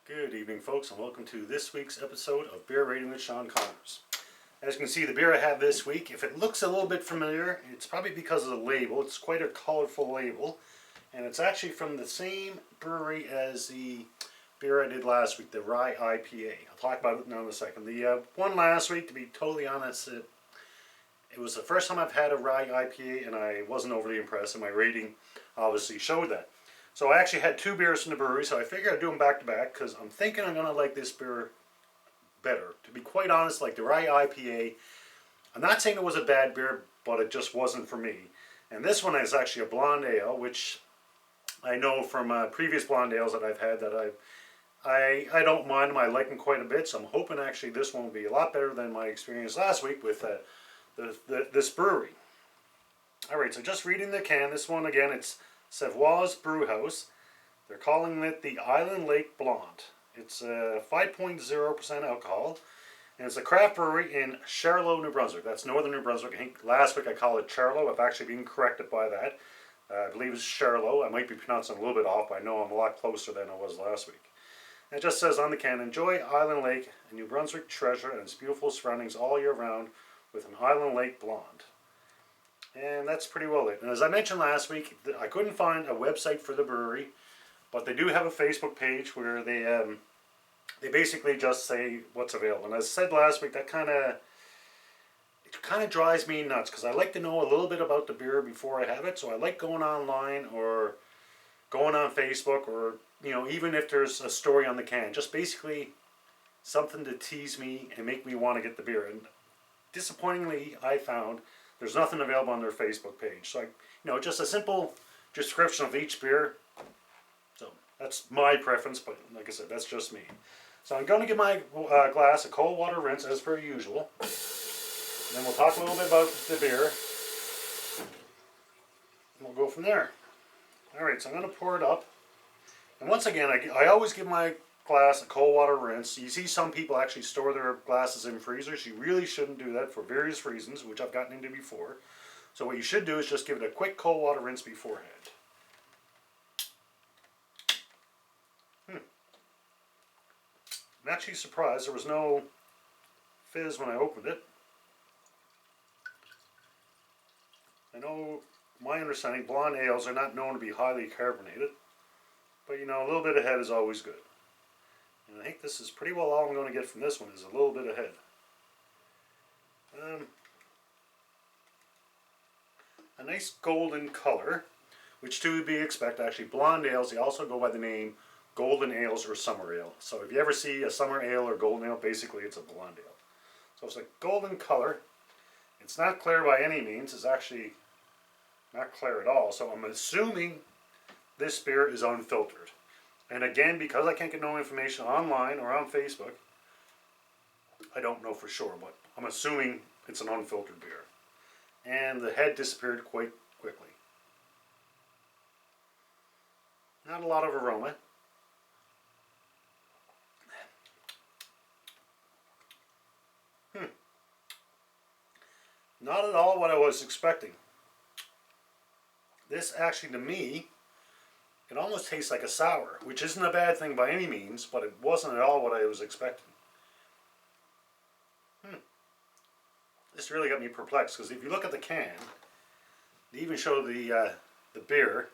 Good evening, folks, and welcome to this week's episode of Beer Rating with Sean Connors. As you can see, the beer I have this week, if it looks a little bit familiar, it's probably because of the label. It's quite a colorful label, and it's actually from the same brewery as the beer I did last week, the Rye IPA. I'll talk about it now in a second. The one last week, to be totally honest, it was the first time I've had a Rye IPA, and I wasn't overly impressed, and my rating obviously showed that. So I actually had two beers from the brewery, so I figured I'd do them back to back because I'm thinking I'm going to like this beer better. To be quite honest, like the Rye IPA, I'm not saying it was a bad beer, but it just wasn't for me. And this one is actually a blonde ale, which I know from previous blonde ales that I've had that I don't mind them. I like them quite a bit, so I'm hoping actually this one will be a lot better than my experience last week with this brewery. Alright, so just reading the can, this one again, it's Savoie Brewhouse. They're calling it the Island Lake Blonde. It's 5.0% alcohol, and it's a craft brewery in Charlo, New Brunswick. That's northern New Brunswick. I think last week I called it Charlo. I've actually been corrected by that. I believe it's Charlo. I might be pronouncing it a little bit off, but I know I'm a lot closer than I was last week. And it just says on the can, enjoy Island Lake, a New Brunswick treasure and its beautiful surroundings all year round with an Island Lake Blonde. And that's pretty well it. And as I mentioned last week, I couldn't find a website for the brewery, but they do have a Facebook page where they basically just say what's available. And as I said last week, that kind of drives me nuts because I like to know a little bit about the beer before I have it. So I like going online or going on Facebook, or even if there's a story on the can, just basically something to tease me and make me want to get the beer. And disappointingly, I found there's nothing available on their Facebook page. So, just a simple description of each beer. So, that's my preference, but like I said, that's just me. So, I'm going to give my glass a cold water rinse as per usual. And then we'll talk a little bit about the beer. And we'll go from there. Alright, so I'm going to pour it up. And once again, I always give my glass a cold water rinse. You see some people actually store their glasses in freezers. You really shouldn't do that for various reasons, which I've gotten into before. So what you should do is just give it a quick cold water rinse beforehand. I'm actually surprised there was no fizz when I opened it. I know, my understanding, blonde ales are not known to be highly carbonated, but a little bit of head is always good. And I think this is pretty well all I'm going to get from this one, is a little bit of head. A nice golden color, which to be expected. Actually, blonde ales, they also go by the name golden ales or summer ale. So if you ever see a summer ale or golden ale, basically it's a blonde ale. So it's a golden color. It's not clear by any means. It's actually not clear at all. So I'm assuming this beer is unfiltered. And again, because I can't get no information online or on Facebook, I don't know for sure, but I'm assuming it's an unfiltered beer. And the head disappeared quite quickly. Not a lot of aroma. Not at all what I was expecting. This actually, to me, it almost tastes like a sour, which isn't a bad thing by any means, but it wasn't at all what I was expecting. This really got me perplexed, because if you look at the can, they even show the beer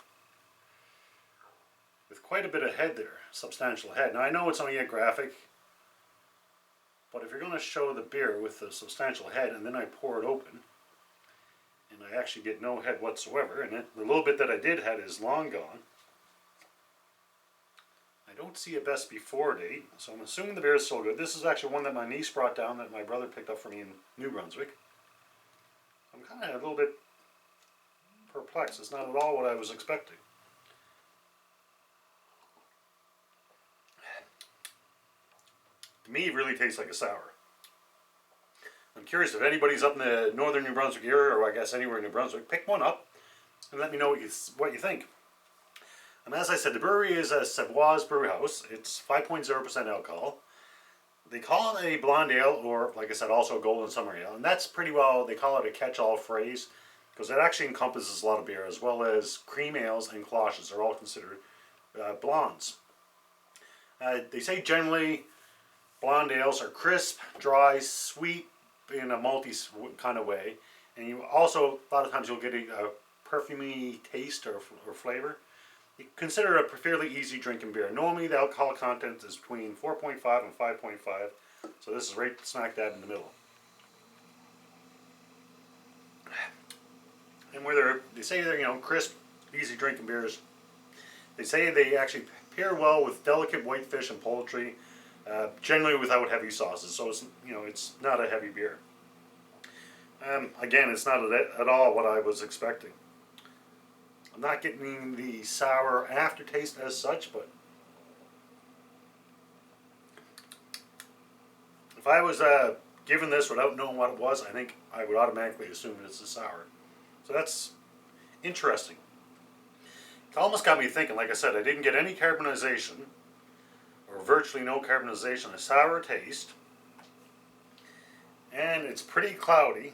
with quite a bit of head there, substantial head. Now I know it's only a graphic, but if you're going to show the beer with the substantial head and then I pour it open, and I actually get no head whatsoever, and the little bit that I did have is long gone. I don't see a best before date, so I'm assuming the beer is still good. This is actually one that my niece brought down that my brother picked up for me in New Brunswick. I'm kind of a little bit perplexed. It's not at all what I was expecting. To me, it really tastes like a sour. I'm curious if anybody's up in the northern New Brunswick area, or I guess anywhere in New Brunswick, pick one up and let me know what you think. And as I said, the brewery is a Savoie Brewhouse. It's 5.0% alcohol. They call it a blonde ale, or like I said, also a golden summer ale. And that's pretty well, they call it a catch-all phrase, because it actually encompasses a lot of beer, as well as cream ales and cloches are all considered blondes. They say generally blonde ales are crisp, dry, sweet in a malty kind of way, and you also a lot of times you'll get a perfumey taste or flavor. You consider it a fairly easy drinking beer. Normally the alcohol content is between 4.5 and 5.5, so this is right smack dab in the middle. And where they say they're crisp, easy drinking beers, they say they actually pair well with delicate white fish and poultry, generally without heavy sauces. So it's not a heavy beer. Again, it's not at all what I was expecting. I'm not getting the sour aftertaste as such, but if I was given this without knowing what it was, I think I would automatically assume it's a sour. So that's interesting. It almost got me thinking, like I said, I didn't get any carbonization, or virtually no carbonization, a sour taste, and it's pretty cloudy.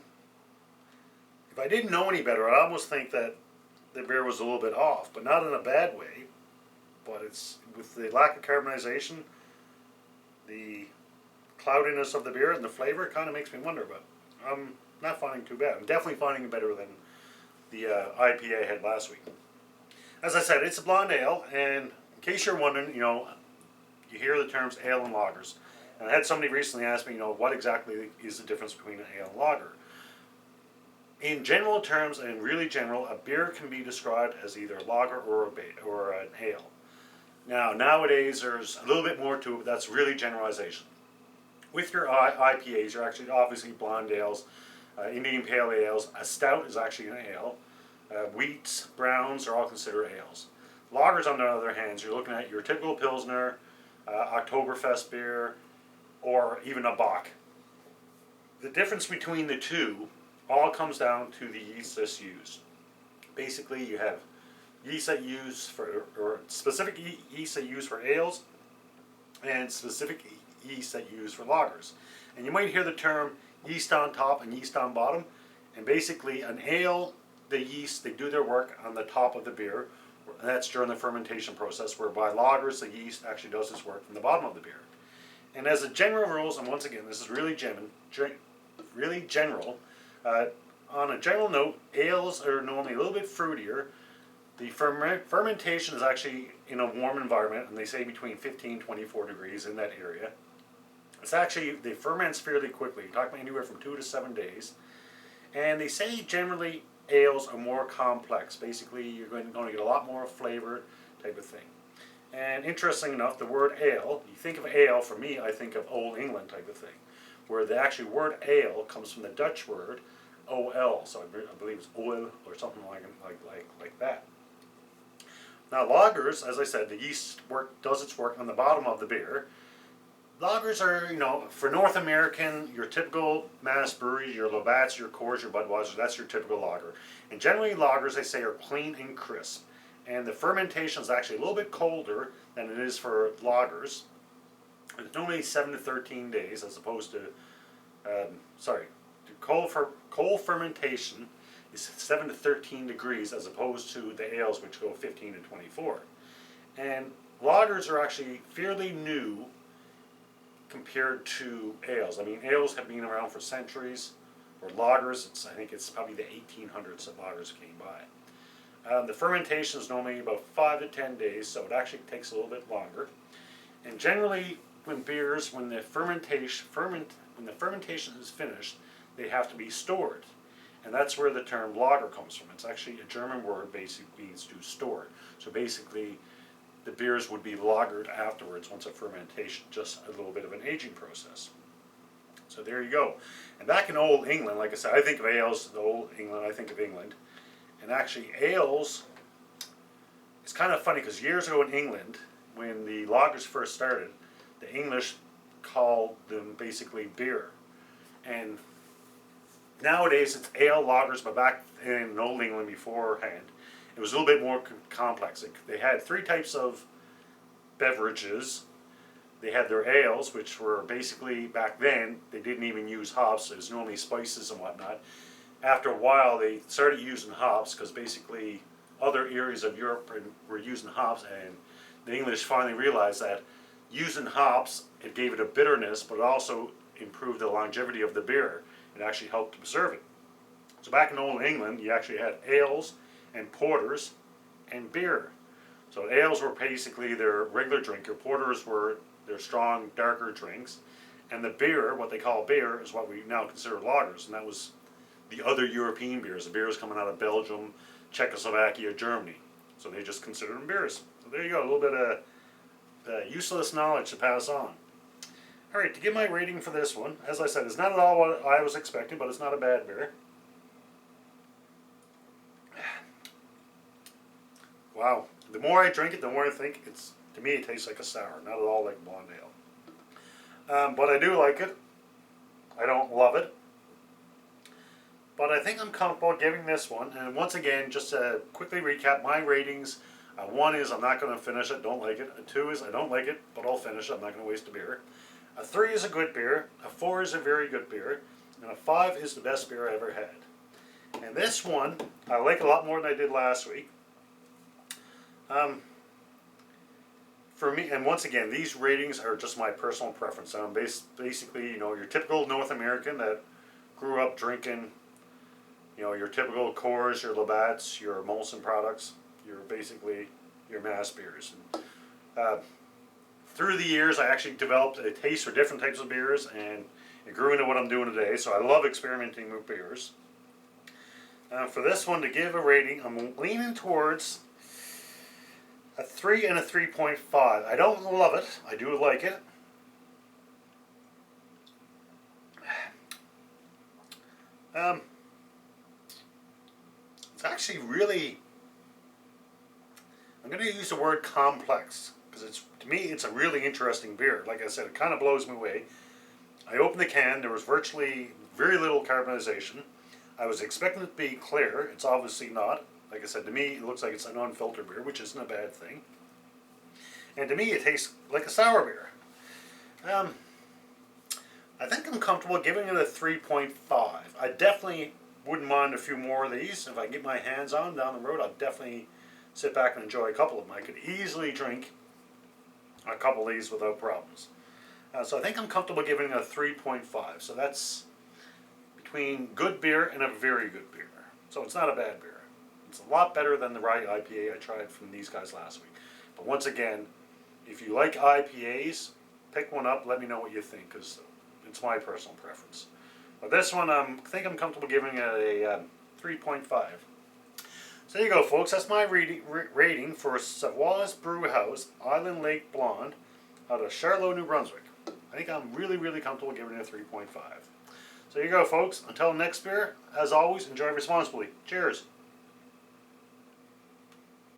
If I didn't know any better, I'd almost think that the beer was a little bit off, but not in a bad way. But it's with the lack of carbonization, the cloudiness of the beer and the flavor, it kind of makes me wonder. But I'm not finding it too bad. I'm definitely finding it better than the IPA I had last week. As I said, it's a blonde ale, and in case you're wondering, you hear the terms ale and lagers. And I had somebody recently ask me, what exactly is the difference between an ale and lager? In general terms, and really general, a beer can be described as either a lager or an ale. Now, nowadays, there's a little bit more to it, but that's really generalization. With your IPAs, you're actually obviously blonde ales, Indian pale ales. A stout is actually an ale. Wheats, browns are all considered ales. Lagers, on the other hand, you're looking at your typical Pilsner, Oktoberfest beer, or even a Bock. The difference between the two all comes down to the yeast that's used. Basically, you have yeast that use for, or specific yeast that use for ales, and specific yeast that use for lagers. And you might hear the term yeast on top and yeast on bottom. And basically, an ale, the yeast, they do their work on the top of the beer. And that's during the fermentation process, whereby lagers, the yeast actually does its work from the bottom of the beer. And as a general rules, and once again, this is really general. On a general note, ales are normally a little bit fruitier. The fermentation is actually in a warm environment, and they say between 15 and 24 degrees in that area. It's actually, they ferment fairly quickly. You're talking about anywhere from 2 to 7 days. And they say generally ales are more complex. Basically, you're going to get a lot more flavor type of thing. And interesting enough, the word ale, you think of ale, for me, I think of Old England type of thing, where the actual word ale comes from the Dutch word ol, so I believe it's oil or something like that. Now lagers, as I said, the yeast does its work on the bottom of the beer. Lagers are, for North American, your typical mass breweries, your Labatt's, your Coors, your Budweiser, that's your typical lager. And generally lagers, they say, are clean and crisp. And the fermentation is actually a little bit colder than it is for lagers. It's normally 7 to 13 days as opposed to, cold fermentation is 7 to 13 degrees as opposed to the ales, which go 15 to 24. And lagers are actually fairly new compared to ales. I mean, ales have been around for centuries, or lagers, I think it's probably the 1800s that lagers came by. The fermentation is normally about 5 to 10 days, so it actually takes a little bit longer. And generally, when the fermentation is finished, they have to be stored. And that's where the term lager comes from. It's actually a German word, basically means to store. So basically, the beers would be lagered afterwards once a fermentation, just a little bit of an aging process. So there you go. And back in Old England, like I said, I think of ales, the Old England, I think of England. And actually ales, it's kind of funny because years ago in England, when the lagers first started, the English called them basically beer. And nowadays it's ale, lagers, but back in Old England beforehand, it was a little bit more complex. They had 3 types of beverages. They had their ales, which were basically, back then, they didn't even use hops. It was normally spices and whatnot. After a while, they started using hops because basically other areas of Europe were using hops, and the English finally realized that using hops, it gave it a bitterness, but it also improved the longevity of the beer. It actually helped to preserve it. So back in Old England, you actually had ales and porters and beer. So ales were basically their regular drink. Your porters were their strong, darker drinks. And the beer, what they call beer, is what we now consider lagers. And that was the other European beers. The beers coming out of Belgium, Czechoslovakia, Germany. So they just considered them beers. So there you go, a little bit of useless knowledge to pass on. Alright, to give my rating for this one, as I said, it's not at all what I was expecting, but it's not a bad beer. Wow. The more I drink it, the more I think to me it tastes like a sour, not at all like blonde ale. But I do like it. I don't love it. But I think I'm comfortable giving this one. And once again, just to quickly recap my ratings. 1 is I'm not going to finish it, don't like it. A 2 is I don't like it, but I'll finish it. I'm not going to waste a beer. A 3 is a good beer. A 4 is a very good beer. And a 5 is the best beer I ever had. And this one, I like a lot more than I did last week. For me, and once again, these ratings are just my personal preference. I'm basically, your typical North American that grew up drinking, your typical Coors, your Labatt's, your Molson products, your mass beers. And, through the years, I actually developed a taste for different types of beers, and it grew into what I'm doing today. So I love experimenting with beers. For this one, to give a rating, I'm leaning towards a 3 and a 3.5. I don't love it. I do like it. It's actually really, I'm going to use the word complex, because to me it's a really interesting beer. Like I said, it kind of blows me away. I opened the can, there was virtually very little carbonization. I was expecting it to be clear. It's obviously not. Like I said, to me it looks like it's an unfiltered beer, which isn't a bad thing. And to me it tastes like a sour beer. I think I'm comfortable giving it a 3.5. I definitely wouldn't mind a few more of these. If I can get my hands on them down the road, I'll definitely sit back and enjoy a couple of them. I could easily drink a couple of these without problems. So I think I'm comfortable giving it a 3.5. So that's between good beer and a very good beer. So it's not a bad beer. It's a lot better than the rye IPA I tried from these guys last week. But once again, if you like IPAs, pick one up. Let me know what you think, because it's my personal preference. But this one, I think I'm comfortable giving it a 3.5. So there you go, folks. That's my rating for Savoie's Brewhouse Island Lake Blonde out of Charlo, New Brunswick. I think I'm really, really comfortable giving it a 3.5. So there you go, folks. Until next beer, as always, enjoy responsibly. Cheers.